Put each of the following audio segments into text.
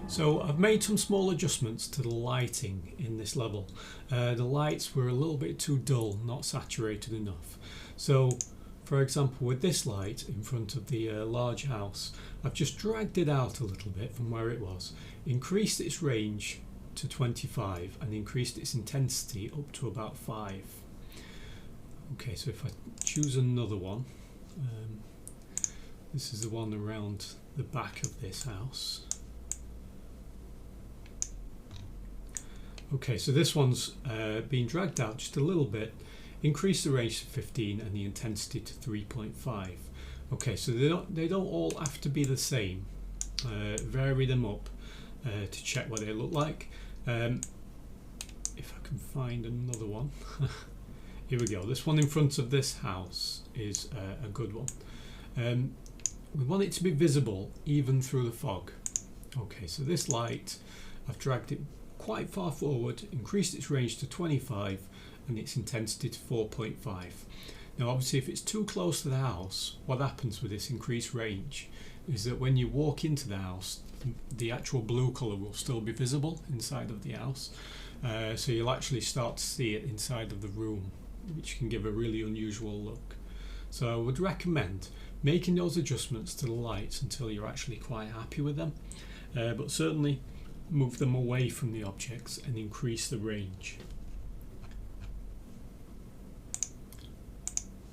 So I've made some small adjustments to the lighting in this level. The lights were a little bit too dull, not saturated enough. So for example, with this light in front of the large house, I've just dragged it out a little bit from where it was, increased its range to 25 and increased its intensity up to about 5. Okay, so if I choose another one, this is the one around the back of this house. Okay, so this one's been dragged out just a little bit, increase the range to 15 and the intensity to 3.5. Okay, so they don't all have to be the same. Vary them up to check what they look like. If I can find another one. Here we go. This one in front of this house is a good one. We want it to be visible even through the fog. Okay, so this light, I've dragged it quite far forward, increased its range to 25 and its intensity to 4.5. Now obviously if it's too close to the house, what happens with this increased range is that when you walk into the house, the actual blue colour will still be visible inside of the house. So you'll actually start to see it inside of the room, which can give a really unusual look. So I would recommend making those adjustments to the lights until you're actually quite happy with them, but certainly move them away from the objects and increase the range.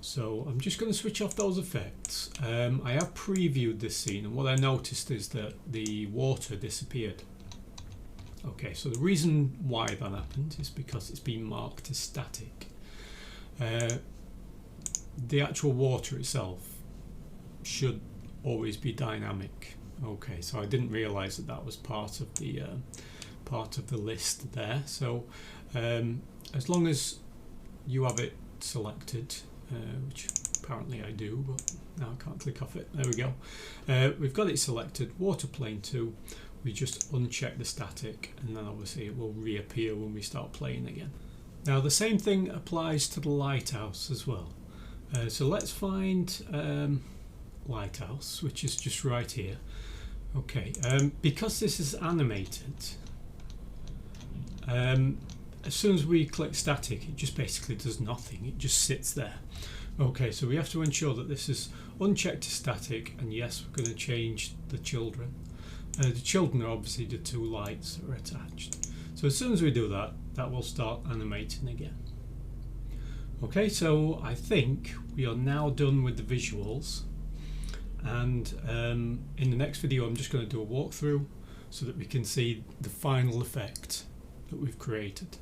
So I'm just going to switch off those effects. I have previewed this scene and what I noticed is that the water disappeared. Okay, so the reason why that happened is because it's been marked as static. The actual water itself should always be dynamic. Okay, so I didn't realize that that was part of the list there. So as long as you have it selected, which apparently I do, but now I can't click off it. There we go. We've got it selected, water plane 2. We just uncheck the static and then obviously it will reappear when we start playing again. Now the same thing applies to the lighthouse as well. So let's find lighthouse, which is just right here. Okay, because this is animated, as soon as we click static, it just basically does nothing. It just sits there. Okay, so we have to ensure that this is unchecked to static, and yes, we're going to change the children. The children are obviously the two lights that are attached. So as soon as we do that, that will start animating again. Okay, so I think we are now done with the visuals, and in the next video I'm just going to do a walkthrough so that we can see the final effect that we've created.